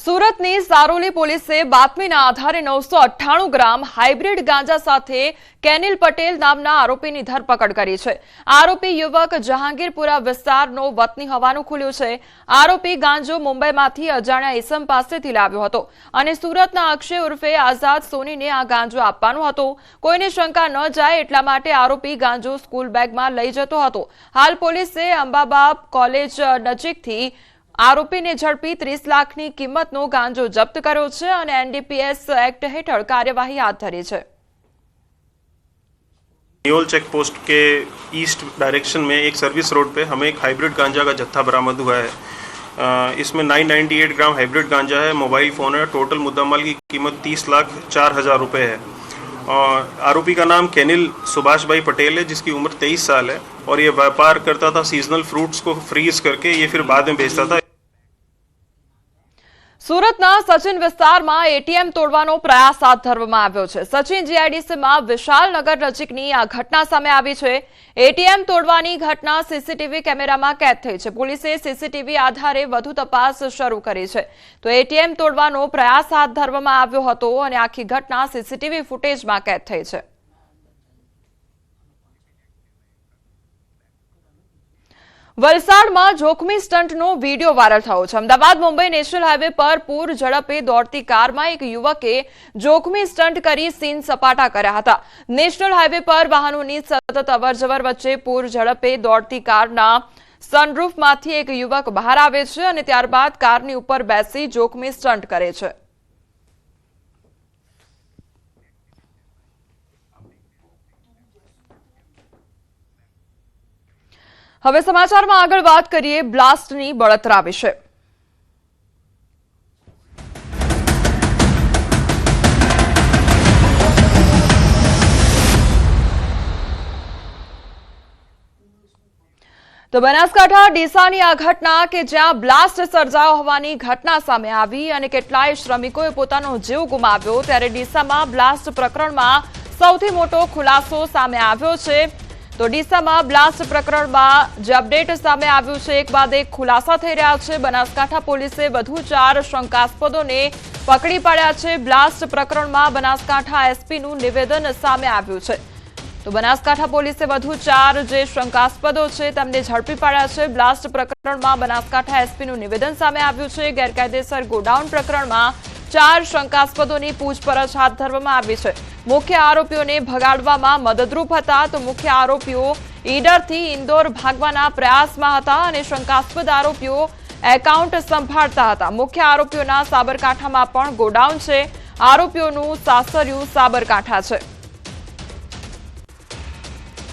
સુરતની સારોલી પોલીસે બાતમીના આધારે 998 ગ્રામ હાઇબ્રિડ ગાંજા સાથે કેનિલ પટેલ નામના આરોપીની ધરપકડ કરી છે। આરોપી યુવક જહાંગીરપુરા વિસ્તારનો વતની હોવાનું ખુલ્યું છે। આરોપી ગાંજો મુંબઈમાંથી અજાણ્યા ઈસમ પાસેથી લાવ્યો હતો અને સુરતના અક્ષય ઉર્ફે આઝાદ સોનીને આ ગાંજો આપવાનો હતો। કોઈને શંકા ન જાય એટલા માટે આરોપી ગાંજો સ્કૂલ બેગમાં લઈ જતો હતો। હાલ પોલીસે અંબાબાબ કોલેજ નજીકથી આરોપીને ઝડપી 30 લાખની કિંમતનો ગાંજો જપ્ત કર્યો છે અને એનડીપીએસ एक्ट हेठળ कार्यवाही हाथ धरी है। नियोल चेक पोस्ट के ईस्ट डायरेक्शन में एक सर्विस रोड पे हमें एक हाइब्रिड गांजा का जत्था बरामद हुआ है। इसमें 998 ग्राम हाइब्रिड गांजा है, मोबाइल फ़ोन है। टोटल मुद्दामाल की कीमत 30,04,000 रुपये है। और आरोपी का नाम केनिल सुभाष भाई पटेल है, जिसकी उम्र 23 साल है और ये व्यापार करता था सीजनल फ्रूट्स को फ्रीज करके ये फिर बाद में बेचता था। સુરતના સચિન વિસ્તારમાં એટીએમ તોડવાનો પ્રયાસ હાથ ધરવામાં આવ્યો છે। સચિન જીઆઈડીસીમાં વિશાલનગર નજીકની આ ઘટના સામે આવી છે। એટીએમ તોડવાની ઘટના સીસીટીવી કેમેરામાં કેદ થઈ છે। પોલીસે સીસીટીવી આધારે વધુ તપાસ શરૂ કરી છે। તો એટીએમ તોડવાનો પ્રયાસ હાથ ધરવામાં આવ્યો હતો અને આખી ઘટના સીસીટીવી ફૂટેજમાં કેદ થઈ છે। વલસાડમાં જોખમી સ્ટંટનો વીડિયો વાયરલ થયો છે। અમદાવાદ મુંબઈ નેશનલ હાઈવે પર પૂર ઝડપે દોડતી કારમાં એક યુવકે જોખમી સ્ટંટ કરી સીન સપાટા કર્યા હતા। નેશનલ હાઈવે પર વાહનોની સતત અવરજવર વચ્ચે પૂર ઝડપે દોડતી કારના સનરૂફમાંથી એક યુવક બહાર આવે છે અને ત્યારબાદ કારની ઉપર બેસી જોખમી સ્ટંટ કરે છે। હવે સમાચારમાં આગળ વાત કરીએ બ્લાસ્ટની બળતરા વિશે। તો બનાસકાંઠા ડીસાની આ ઘટના કે જ્યાં બ્લાસ્ટ સર્જાયો હોવાની ઘટના સામે આવી અને કેટલાય શ્રમિકોએ પોતાનો જીવ ગુમાવ્યો, ત્યારે ડીસામાં બ્લાસ્ટ પ્રકરણમાં સૌથી મોટો ખુલાસો સામે આવ્યો છે। તો ડીસામાં બ્લાસ્ટ પ્રકરણમાં જે અપડેટ સામે આવ્યું છે, એક બાદ એક ખુલાસા થઈ રહ્યા છે। બનાસકાંઠા પોલીસે વધુ 4 શંકાસ્પદોને પકડી પાડ્યા છે। બ્લાસ્ટ પ્રકરણમાં બનાસકાંઠા એસપીનું નિવેદન સામે આવ્યું છે। તો બનાસકાંઠા પોલીસે વધુ 4 જે શંકાસ્પદો છે તેમને ઝડપી પાડ્યા છે। બ્લાસ્ટ પ્રકરણમાં બનાસકાંઠા એસપીનું નિવેદન સામે આવ્યું છે। ગેરકાયદેસર ગોડાઉન પ્રકરણમાં 4 શંકાસ્પદોની પૂછપરછ હાથ ધરવામાં આવી છે। મુખ્ય આરોપીઓને ભગાડવામાં મદદરૂપ હતા। તો મુખ્ય આરોપીઓ ઈડરથી ઇન્દોર ભાગવાના પ્રયાસમાં હતા અને શંકાસ્પદ આરોપીઓ એકાઉન્ટ સંભાળતા હતા। મુખ્ય આરોપીઓના સાબરકાંઠામાં પણ ગોડાઉન છે। આરોપીઓનું સાસરિયું સાબરકાંઠા છે।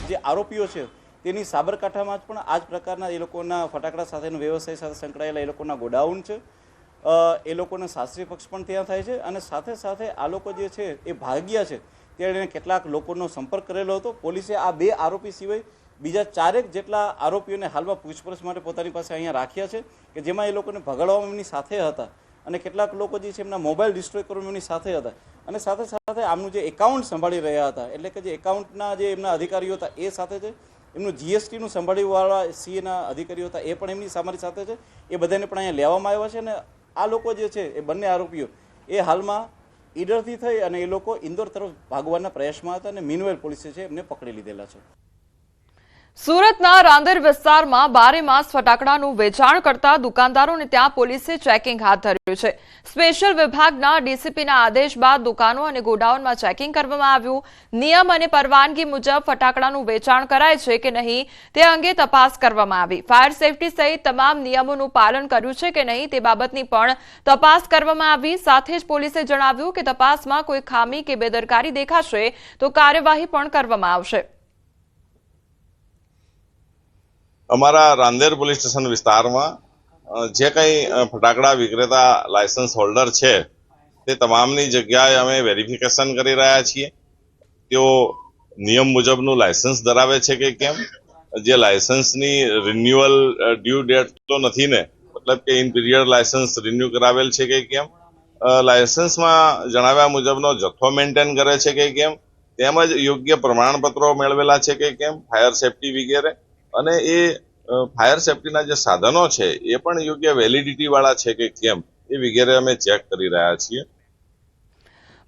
જે આરોપીઓ છે તેની સાબરકાંઠામાં પણ આ જ પ્રકારના એ લોકોના ફટાકડા સાથેનો વ્યવસાય સાથે સંકળાયેલા એ લોકોના ગોડાઉન છે। એ લોકોના શાસ્ત્રીય પક્ષ પણ ત્યાં થાય છે અને સાથે સાથે આ લોકો જે છે એ ભાગ્યા છે ત્યારે કેટલાક લોકોનો સંપર્ક કરેલો હતો। પોલીસે આ 2 આરોપી સિવાય બીજા 4 જેટલા આરોપીઓને હાલમાં પૂછપરછ માટે પોતાની પાસે અહીંયા રાખ્યા છે કે જેમાં એ લોકોને ભગાડવામાં એમની સાથે હતા અને કેટલાક લોકો જે છે એમના મોબાઈલ ડિસ્ટ્રોય કરવામાં એમની સાથે હતા અને સાથે સાથે આમનું જે એકાઉન્ટ સંભાળી રહ્યા હતા, એટલે કે જે એકાઉન્ટના જે એમના અધિકારીઓ હતા એ સાથે છે, એમનું જીએસટીનું સંભાળીવાળા સીએના અધિકારીઓ હતા એ પણ એમની અમારી સાથે છે। એ બધાને પણ અહીંયા લેવામાં આવ્યા છે અને આ લોકો જે છે એ બંને આરોપીઓ એ હાલમાં ઈડરથી થઈ અને એ લોકો ઇન્દોર તરફ ભાગવાના પ્રયાસમાં હતા અને મીનવેલ પોલીસે છે એમને પકડી લીધેલા છે। સુરતના રાંદેર વિસ્તારમાં બારેમાસ ફટાકડાનું વેચાણ કરતા દુકાનદારોને ત્યાં પોલીસે ચેકિંગ હાથ ધર્યું છે। સ્પેશિયલ વિભાગના ડીસીપીના આદેશ બાદ દુકાનો અને ગોડાઉનમાં ચેકિંગ કરવામાં આવ્યું। નિયમ અને પરવાનગી મુજબ ફટાકડાનું વેચાણ કરાય છે કે નહીં તે અંગે તપાસ કરવામાં આવી। ફાયર સેફટી સહિત તમામ નિયમોનું પાલન કર્યું છે કે નહીં તે બાબતની પણ તપાસ કરવામાં આવી। સાથે જ પોલીસે જણાવ્યું કે તપાસમાં કોઈ ખામી કે બેદરકારી દેખાશે તો કાર્યવાહી પણ કરવામાં આવશે। અમારા રાંદેર પોલીસ સ્ટેશન વિસ્તારમાં જે કંઈ ફટાકડા વિક્રેતા લાયસન્સ હોલ્ડર છે તે તમામની જગ્યાએ અમે વેરિફિકેશન કરી રહ્યા છીએ। તેઓ નિયમ મુજબનું લાયસન્સ ધરાવે છે કે કેમ, જે લાયસન્સની રિન્યુઅલ ડ્યુ ડેટ તો નથી ને, મતલબ કે ઇન પીરિયડ લાયસન્સ રિન્યુ કરાવેલ છે કે કેમ, લાયસન્સમાં જણાવ્યા મુજબનો જથ્થો મેન્ટેન કરે છે કે કેમ, તેમજ યોગ્ય પ્રમાણપત્રો મેળવેલા છે કે કેમ, ફાયર સેફટી વગેરે। અને એ ફાયર સેફટીના જે સાધનો છે એ પણ યોગ્ય વેલિડિટી વાળા છે કે કેમ એ વગેરે અમે ચેક કરી રહ્યા છીએ.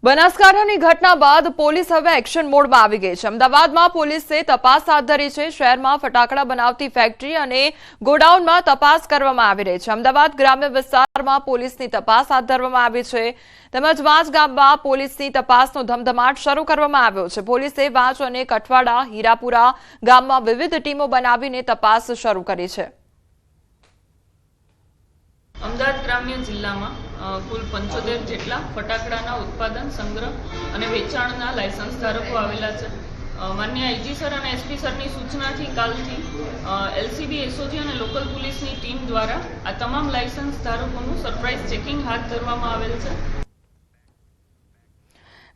બનાસકાંઠાની ઘટના બાદ પોલીસ હવે એક્શન મોડમાં આવી ગઈ છે. અમદાવાદમાં પોલીસે તપાસ હાથ ધરી છે. શહેરમાં ફટાકડા બનાવતી ફેક્ટરી અને ગોડાઉનમાં તપાસ કરવામાં આવી રહી છે. અમદાવાદ ગ્રામ્ય વિસ્તારમાં પોલીસની તપાસ હાથ ધરવામાં આવી છે. તેમજ વાંચ ગામમાં પોલીસની તપાસનો ધમધમાટ શરૂ કરવામાં આવ્યો છે. પોલીસે વાંચ અને કઠવાડા, હીરાપુરા ગામમાં વિવિધ ટીમો બનાવીને તપાસ શરૂ કરી છે. અમદાવાદ ગ્રામ્ય જિલ્લામાં કુલ 75 જેટલા ફટાકડાના ઉત્પાદન, સંગ્રહ અને વેચાણના લાયસન્સ ધારકો આવેલા છે. માન્ય આઈજી સર અને એસપી સરની સૂચનાથી કાલથી એલસીબી, એસઓજી અને લોકલ પોલીસની ટીમ દ્વારા આ તમામ લાયસન્સ ધારકોનું સરપ્રાઇઝ ચેકિંગ હાથ ધરવામાં આવેલ છે.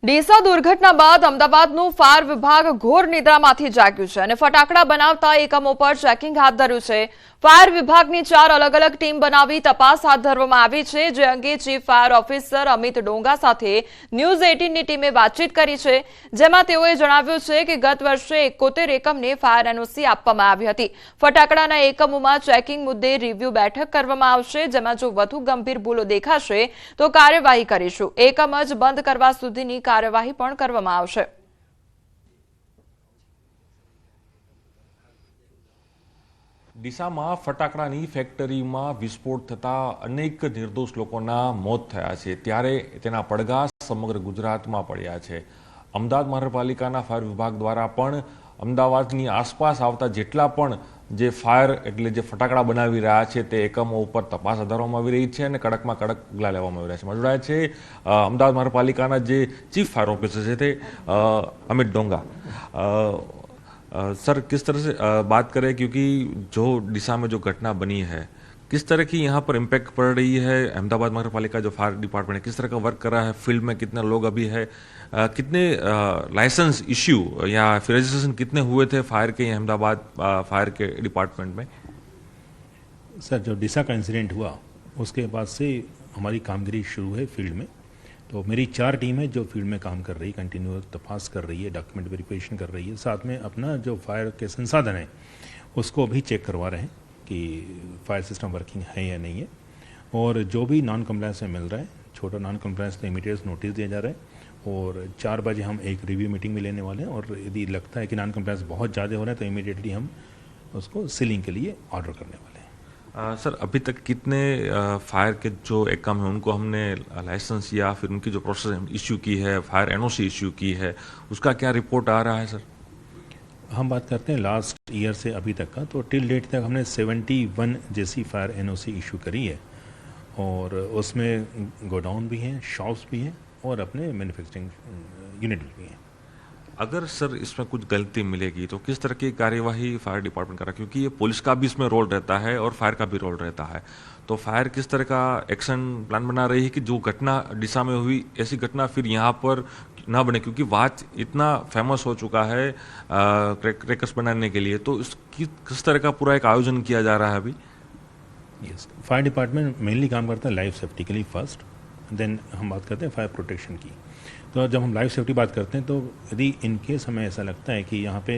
ડીસા દુર્ઘટના બાદ અમદાવાદનું ફાયર વિભાગ ઘોર નિદ્રામાંથી જાગ્યું છે અને ફટાકડા બનાવતા એકમો પર ચેકિંગ હાથ ધર્યું છે. ફાયર વિભાગની 4 અલગ અલગ ટીમ બનાવી તપાસ હાથ ધરવામાં આવી છે, જે અંગે chief fire officer Amit Donga સાથે ન્યૂઝ 18ની ટીમે વાતચીત કરી છે, જેમાં તેઓએ જણાવ્યું છે કે ગત વર્ષે 71 એકમને ફાયર એનઓસી આપવામાં આવી હતી. ફટાકડાના એકમોમાં ચેકિંગ મુદ્દે રિવ્યુ બેઠક કરવામાં આવશે, જેમાં જો વધુ ગંભીર ભૂલો દેખાશે તો કાર્યવાહી કરીશું. એકમ જ બંધ કરવા સુધીની કાર્યવાહી પણ કરવામાં આવશે. ડીસામાં ફટાકડાની ફેક્ટરીમાં વિસ્ફોટ થતા અનેક નિર્દોષ લોકોના મોત થયા છે, ત્યારે તેના પડઘા સમગ્ર ગુજરાતમાં પડ્યા છે. અમદાવાદ મહાનગરપાલિકાના ફાયર વિભાગ દ્વારા પણ અમદાવાદની આસપાસ આવતા જેટલા પણ જે ફાયર એટલે જે ફટાકડા બનાવી રહ્યા છે તે એકમો ઉપર તપાસ હાથ ધરવામાં આવી રહી છે અને કડકમાં કડક પગલાં લેવામાં આવી રહ્યા છે. જોડાયા છે અમદાવાદ મહાનગરપાલિકાના જે ચીફ फायर ऑफिसर से थे अमित डोंगा. सर, किस तरह से बात करें, क्योंकि जो दिशा में जो घटना बनी है, किस तरह की यहाँ पर इम्पैक्ट पड़ रही है? अहमदाबाद महानगर पालिका जो फायर डिपार्टमेंट है किस तरह का वर्क कर रहा है? फील्ड में कितने लोग अभी है? कितने लाइसेंस इश्यू या फिर रजिस्ट्रेशन कितने हुए थे फायर के अहमदाबाद फायर के डिपार्टमेंट में? सर, जो दिशा का इंसिडेंट हुआ उसके बाद से हमारी कामगिरी शुरू है फील्ड में. तो मेरी 4 टीम है जो फील्ड में काम कर रही है, कंटिन्यूअस तपास कर रही है, डॉक्यूमेंट वेरिफिकेशन कर रही है. साथ में अपना जो फायर के संसाधन है उसको भी चेक करवा रहे हैं कि फायर सिस्टम वर्किंग है या नहीं है. और जो भी नॉन कम्प्लायंस में मिल रहा है, छोटा नॉन कम्प्लायंस तो इमीडिएट नोटिस दिया जा रहा है. और 4 बजे हम एक रिव्यू मीटिंग में लेने वाले हैं. और यदि लगता है कि नॉन कम्प्लायंस बहुत ज़्यादा हो रहा है तो इमीडिएटली हम उसको सीलिंग के लिए ऑर्डर करने वाले हैं. सर, अभी तक कितने फायर के जो एकम हैं उनको हमने लाइसेंस या फिर उनकी जो प्रोसेस इश्यू की है, फायर एनओसी इश्यू की है, उसका क्या रिपोर्ट आ रहा है सर? हम बात करते हैं लास्ट ईयर से अभी तक का, तो टिल डेट तक हमने 71 जैसी फायर एनओसी इशू करी है. और उसमें गोडाउन भी हैं, शॉप्स भी हैं और अपने मैन्युफैक्चरिंग यूनिट भी हैं. अगर सर इसमें कुछ गलती मिलेगी तो किस तरह की कार्यवाही फायर डिपार्टमेंट करा, क्योंकि ये पुलिस का भी इसमें रोल रहता है और फायर का भी रोल रहता है, तो फायर किस तरह का एक्शन प्लान बना रही है कि जो घटना दिशा में हुई ऐसी घटना फिर यहाँ पर ना बने, क्योंकि वाच इतना फेमस हो चुका है क्रैकर्स बनाने के लिए, तो इसकी किस तरह का पूरा एक आयोजन किया जा रहा है अभी? यस, फायर डिपार्टमेंट मेनली काम करता है लाइफ सेफ्टी के लिए फर्स्ट, देन हम बात करते हैं फायर प्रोटेक्शन की. तो जब हम लाइफ सेफ्टी बात करते हैं तो यदि इन केस हमें ऐसा लगता है कि यहाँ पे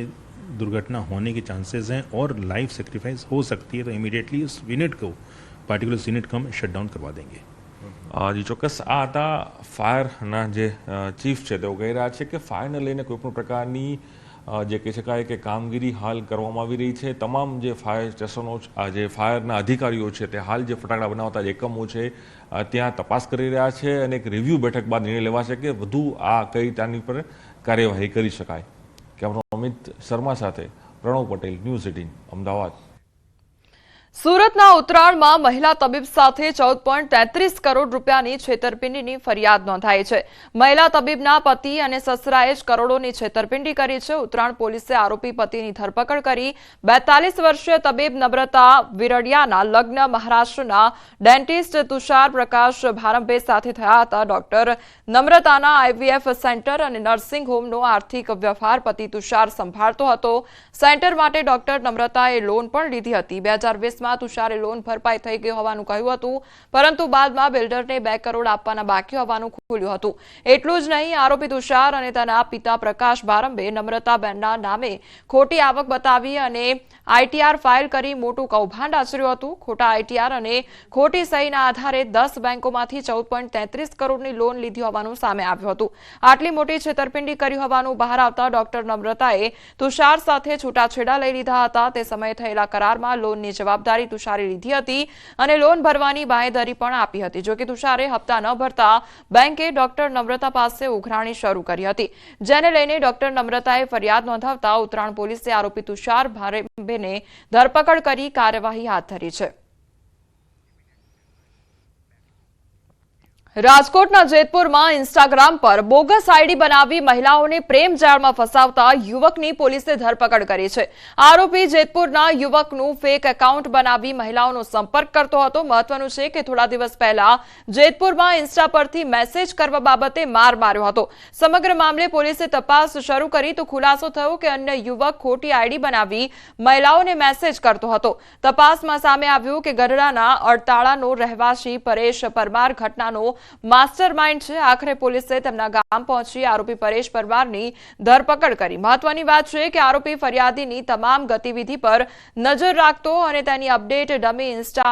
दुर्घटना होने के चांसेस हैं और लाइफ सेक्रीफाइस हो सकती है तो इमीडिएटली उस यूनिट को पार्टिकुलर यूनिट को हम शटडाउन करवा देंगे. जी ચોક્કસ. આ હતા ફાયરના જે ચીફ છે તેઓ કહી રહ્યા છે કે ફાયરને લઈને કોઈપણ પ્રકારની જે કહી શકાય કે કામગીરી હાલ કરવામાં આવી રહી છે. તમામ જે ફાયર સ્ટેશનો જે ફાયરના અધિકારીઓ છે તે હાલ જે ફટાકડા બનાવતા જે એકમો છે ત્યાં તપાસ કરી રહ્યા છે અને એક રિવ્યૂ બેઠક બાદ નિર્ણય લેવાશે કે વધુ આ કઈ તાની પર કાર્યવાહી કરી શકાય. કેમેરા અમિત શર્મા સાથે પ્રણવ પટેલ, ન્યૂઝ 18 અમદાવાદ. સુરતના ઉત્તરાયણમાં મહિલા તબીબ સાથે 14.33 કરોડ રૂપિયાની છેતરપિંડીની ફરિયાદ નોંધાઈ છે. મહિલા તબીબના પતિ અને સસરાએ જ કરોડોની છેતરપિંડી કરી છે. ઉત્તરાયણ પોલીસે આરોપી પતિની ધરપકડ કરી. 42 વર્ષીય તબીબ નમ્રતા વિરડિયાના લગ્ન મહારાષ્ટ્રના ડેન્ટિસ્ટ તુષાર પ્રકાશ ભારંભે સાથે થયા હતા. ડોક્ટર નમ્રતાના આઈવીએફ સેન્ટર અને નર્સિંગ હોમનો આર્થિક વ્યવહાર પતિ તુષાર સંભાળતો હતો. સેન્ટર માટે ડોક્ટર નમ્રતાએ લોન પણ લીધી હતી. 2020 બાદમાં તુષારે લોન ભરપાઈ થઈ ગઈ હોવાનું કહ્યું હતું, પરંતુ બાદમાં બિલ્ડરને 2 કરોડ આપવાના બાકી હોવાનું ખુલ્યું હતું. એટલું જ નહીં, આરોપી તુષાર અને તેના પિતા પ્રકાશ બારંબે નમ્રતાબેનના નામે ખોટી આવક બતાવી અને આઈટીઆર ફાઇલ કરી મોટું કૌભાંડ આચર્યું હતું. ખોટા આઈટીઆર અને ખોટી સહીના આધારે 10 બેંકોમાંથી 14.33 કરોડની લોન લીધી હોવાનું સામે આવ્યું હતું. આટલી મોટી છેતરપિંડી કરી હોવાનું બહાર આવતા ડોક્ટર નમ્રતાએ તુષાર સાથે છૂટાછેડા લઈ લીધા હતા. તે સમયે થયેલા કરારમાં લોનની જવાબદારી તુષારે લીધી હતી અને લોન ભરવાની બાંહેધરી પણ આપી હતી. જોકે તુષારે હપ્તા ન ભરતા બેંકે ડોક્ટર નમ્રતા પાસે ઉઘરાણી શરૂ કરી હતી, જેને લઈને ડોક્ટર નમ્રતાએ ફરિયાદ નોંધાવતા ઉત્તરાયણ પોલીસે આરોપી તુષાર બારંબેને ધરપકડ કરી કાર્યવાહી હાથ ધરી છે. રાજકોટના જેતપુરમાં ઇન્સ્ટાગ્રામ પર બોગસ આઈડી બનાવી મહિલાઓને પ્રેમ જાળમાં ફસાવતા યુવકની પોલીસે ધરપકડ કરી છે. આરોપી જેતપુરના યુવકનું ફેક એકાઉન્ટ બનાવી મહિલાઓનો સંપર્ક કરતો હતો. મહત્વનું છે કે થોડા દિવસ પહેલા જેતપુરમાં ઇન્સ્ટા પરથી મેસેજ કરવા બાબતે માર માર્યો હતો. સમગ્ર મામલે પોલીસે તપાસ શરૂ કરી તો ખુલાસો થયો કે અન્ય યુવક ખોટી આઈડી બનાવી મહિલાઓને મેસેજ કરતો હતો. તપાસમાં સામે આવ્યું કે ગઢડાના અડતાળાનો રહેવાસી પરેશ પરમાર ઘટનાનો માસ્ટર માઇન્ડ છે. આખરે પોલીસે તેમના ગામ પહોંચી આરોપી પરેશ પરમારની ધરપકડ કરી. મહત્વની વાત છે કે આરોપી ફરિયાદીની તમામ ગતિવિધિ પર નજર રાખતો અને તેની અપડેટ ડમી ઇન્સ્ટા